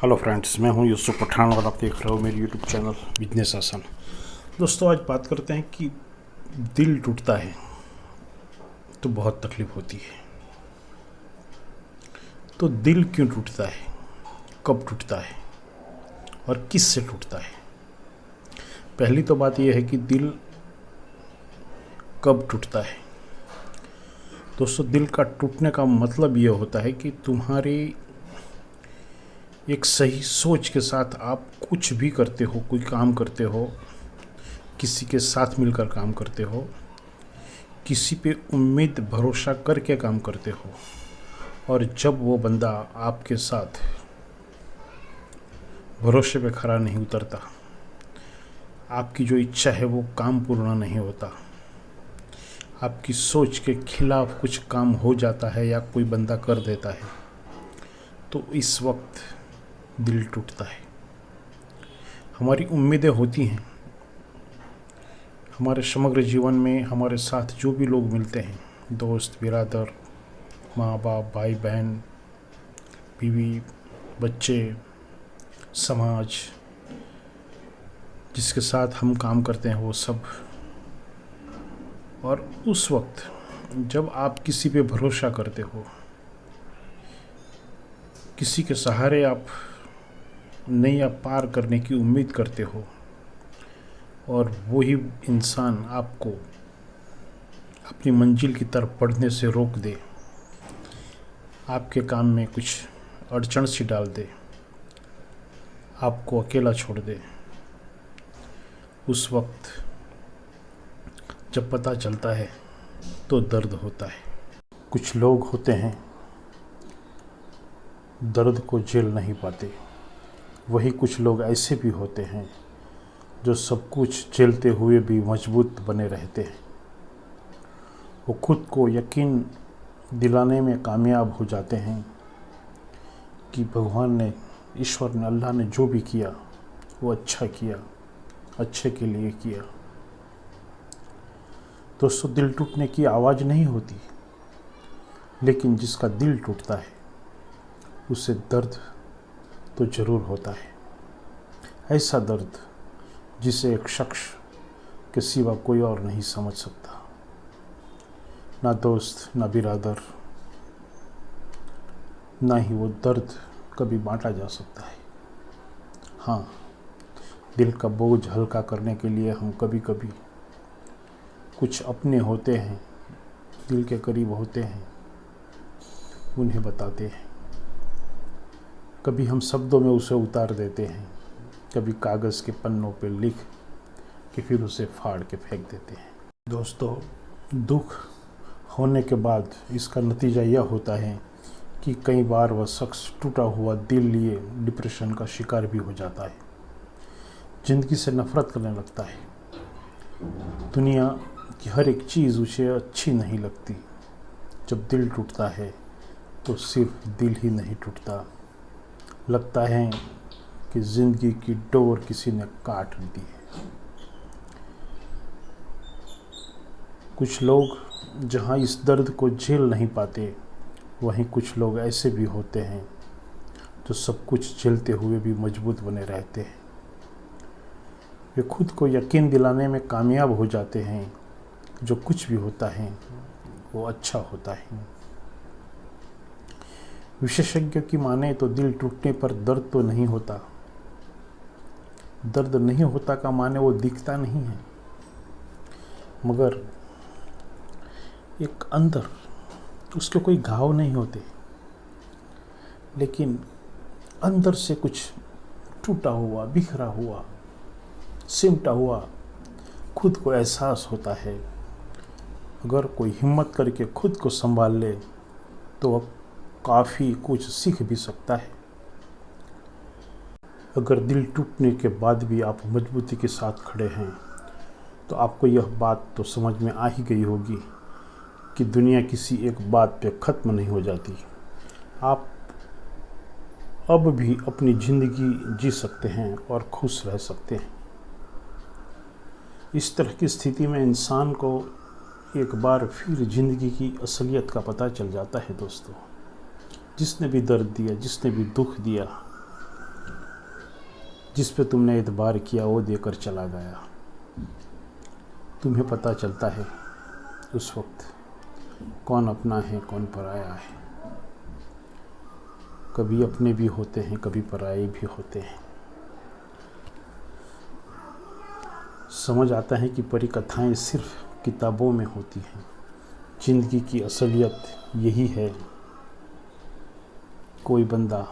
Hello friends, मैं हूं यूसुफ पठान और आप देख रहे हो मेरी यूट्यूब चैनल बिजनेस आसान। दोस्तों, आज बात करते हैं कि दिल टूटता है तो बहुत तकलीफ़ होती है। तो दिल क्यों टूटता है, कब टूटता है और किस से टूटता है? पहली तो बात यह है कि दिल कब टूटता है। दोस्तों, दिल का टूटने का मतलब यह होता है कि तुम्हारी एक सही सोच के साथ आप कुछ भी करते हो, कोई काम करते हो, किसी के साथ मिलकर काम करते हो, किसी पे उम्मीद भरोसा करके काम करते हो, और जब वो बंदा आपके साथ भरोसे पे खरा नहीं उतरता, आपकी जो इच्छा है वो काम पूर्ण नहीं होता, आपकी सोच के खिलाफ कुछ काम हो जाता है या कोई बंदा कर देता है, तो इस वक्त दिल टूटता है। हमारी उम्मीदें होती हैं, हमारे समग्र जीवन में हमारे साथ जो भी लोग मिलते हैं, दोस्त, बिरादर, माँ बाप, भाई बहन, बीवी, बच्चे, समाज, जिसके साथ हम काम करते हैं वो सब। और उस वक्त जब आप किसी पे भरोसा करते हो, किसी के सहारे आप नैया पार करने की उम्मीद करते हो, और वही इंसान आपको अपनी मंजिल की तरफ बढ़ने से रोक दे, आपके काम में कुछ अड़चन सी डाल दे, आपको अकेला छोड़ दे, उस वक्त जब पता चलता है तो दर्द होता है। कुछ लोग होते हैं दर्द को झेल नहीं पाते, वही कुछ लोग ऐसे भी होते हैं जो सब कुछ झेलते हुए भी मजबूत बने रहते हैं। वो खुद को यकीन दिलाने में कामयाब हो जाते हैं कि भगवान ने, ईश्वर ने, अल्लाह ने जो भी किया वो अच्छा किया, अच्छे के लिए किया। दोस्तों, दिल टूटने की आवाज़ नहीं होती, लेकिन जिसका दिल टूटता है उसे दर्द तो ज़रूर होता है। ऐसा दर्द जिसे एक शख्स के सिवा कोई और नहीं समझ सकता, ना दोस्त, ना बिरादर, ना ही वो दर्द कभी बांटा जा सकता है। हाँ, दिल का बोझ हल्का करने के लिए हम कभी कभी कुछ अपने होते हैं, दिल के करीब होते हैं, उन्हें बताते हैं। कभी हम शब्दों में उसे उतार देते हैं, कभी कागज़ के पन्नों पे लिख के फिर उसे फाड़ के फेंक देते हैं। दोस्तों, दुख होने के बाद इसका नतीजा यह होता है कि कई बार वह शख्स टूटा हुआ दिल लिए डिप्रेशन का शिकार भी हो जाता है, ज़िंदगी से नफ़रत करने लगता है। दुनिया की हर एक चीज़ उसे अच्छी नहीं लगती। जब दिल टूटता है तो सिर्फ दिल ही नहीं टूटता, लगता है कि ज़िंदगी की डोर किसी ने काट दी है। कुछ लोग जहाँ इस दर्द को झेल नहीं पाते, वहीं कुछ लोग ऐसे भी होते हैं जो सब कुछ झेलते हुए भी मजबूत बने रहते हैं। वे खुद को यकीन दिलाने में कामयाब हो जाते हैं जो कुछ भी होता है वो अच्छा होता है। विशेषज्ञ की माने तो दिल टूटने पर दर्द तो नहीं होता। दर्द नहीं होता का माने वो दिखता नहीं है, मगर एक अंदर उसके कोई घाव नहीं होते, लेकिन अंदर से कुछ टूटा हुआ, बिखरा हुआ, सिमटा हुआ खुद को एहसास होता है। अगर कोई हिम्मत करके खुद को संभाल ले तो वह काफ़ी कुछ सीख भी सकता है। अगर दिल टूटने के बाद भी आप मजबूती के साथ खड़े हैं तो आपको यह बात तो समझ में आ ही गई होगी कि दुनिया किसी एक बात पे ख़त्म नहीं हो जाती। आप अब भी अपनी ज़िंदगी जी सकते हैं और खुश रह सकते हैं। इस तरह की स्थिति में इंसान को एक बार फिर ज़िंदगी की असलियत का पता चल जाता है। दोस्तों, जिसने भी दर्द दिया, जिसने भी दुख दिया, जिस पे तुमने एतबार किया वो देकर चला गया। तुम्हें पता चलता है उस वक्त कौन अपना है कौन पराया है। कभी अपने भी होते हैं, कभी पराये भी होते हैं। समझ आता है कि परी कथाएं सिर्फ किताबों में होती हैं। ज़िंदगी की असलियत यही है। कोई बंदा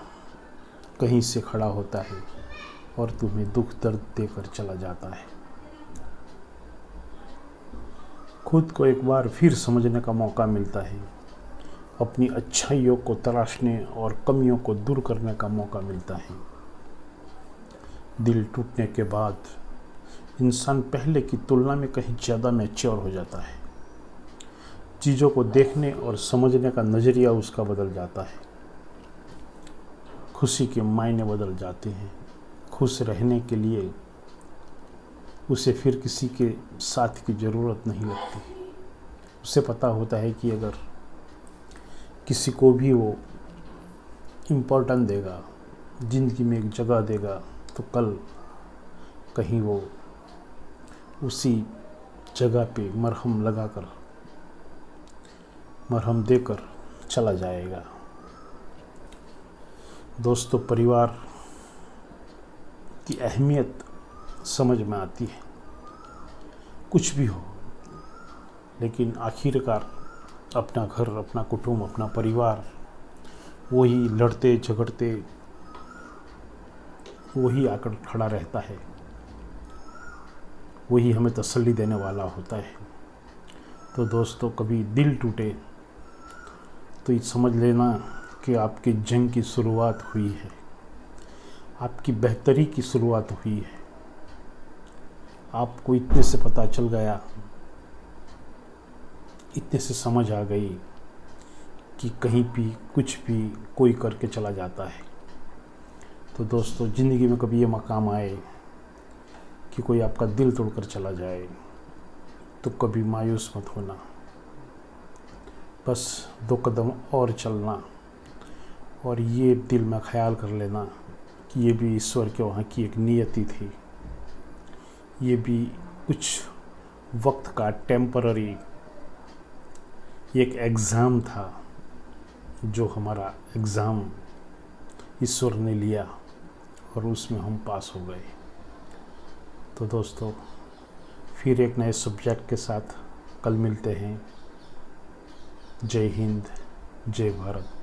कहीं से खड़ा होता है और तुम्हें दुख दर्द देकर चला जाता है। खुद को एक बार फिर समझने का मौका मिलता है। अपनी अच्छाइयों को तराशने और कमियों को दूर करने का मौका मिलता है। दिल टूटने के बाद इंसान पहले की तुलना में कहीं ज़्यादा मैच्योर हो जाता है। चीज़ों को देखने और समझने का नज़रिया उसका बदल जाता है। खुशी के मायने बदल जाते हैं। खुश रहने के लिए उसे फिर किसी के साथ की ज़रूरत नहीं लगती। उसे पता होता है कि अगर किसी को भी वो इम्पोर्टेंस देगा, ज़िंदगी में एक जगह देगा, तो कल कहीं वो उसी जगह पे मरहम देकर चला जाएगा। दोस्तों, परिवार की अहमियत समझ में आती है। कुछ भी हो, लेकिन आखिरकार अपना घर, अपना कुटुंब, अपना परिवार, वही लड़ते झगड़ते वही आकर खड़ा रहता है। वही हमें तसल्ली देने वाला होता है। तो दोस्तों, कभी दिल टूटे तो ये समझ लेना कि आपकी जंग की शुरुआत हुई है, आपकी बेहतरी की शुरुआत हुई है। आपको इतने से पता चल गया, इतने से समझ आ गई कि कहीं भी कुछ भी कोई करके चला जाता है। तो दोस्तों, ज़िंदगी में कभी ये मकाम आए कि कोई आपका दिल तोड़कर चला जाए तो कभी मायूस मत होना। बस 2 कदम और चलना और ये दिल में ख्याल कर लेना कि ये भी ईश्वर के वहाँ की एक नियति थी। ये भी कुछ वक्त का टेम्पररी एक एग्ज़ाम था, जो हमारा एग्ज़ाम ईश्वर ने लिया और उसमें हम पास हो गए। तो दोस्तों, फिर एक नए सब्जेक्ट के साथ कल मिलते हैं। जय हिंद, जय भारत।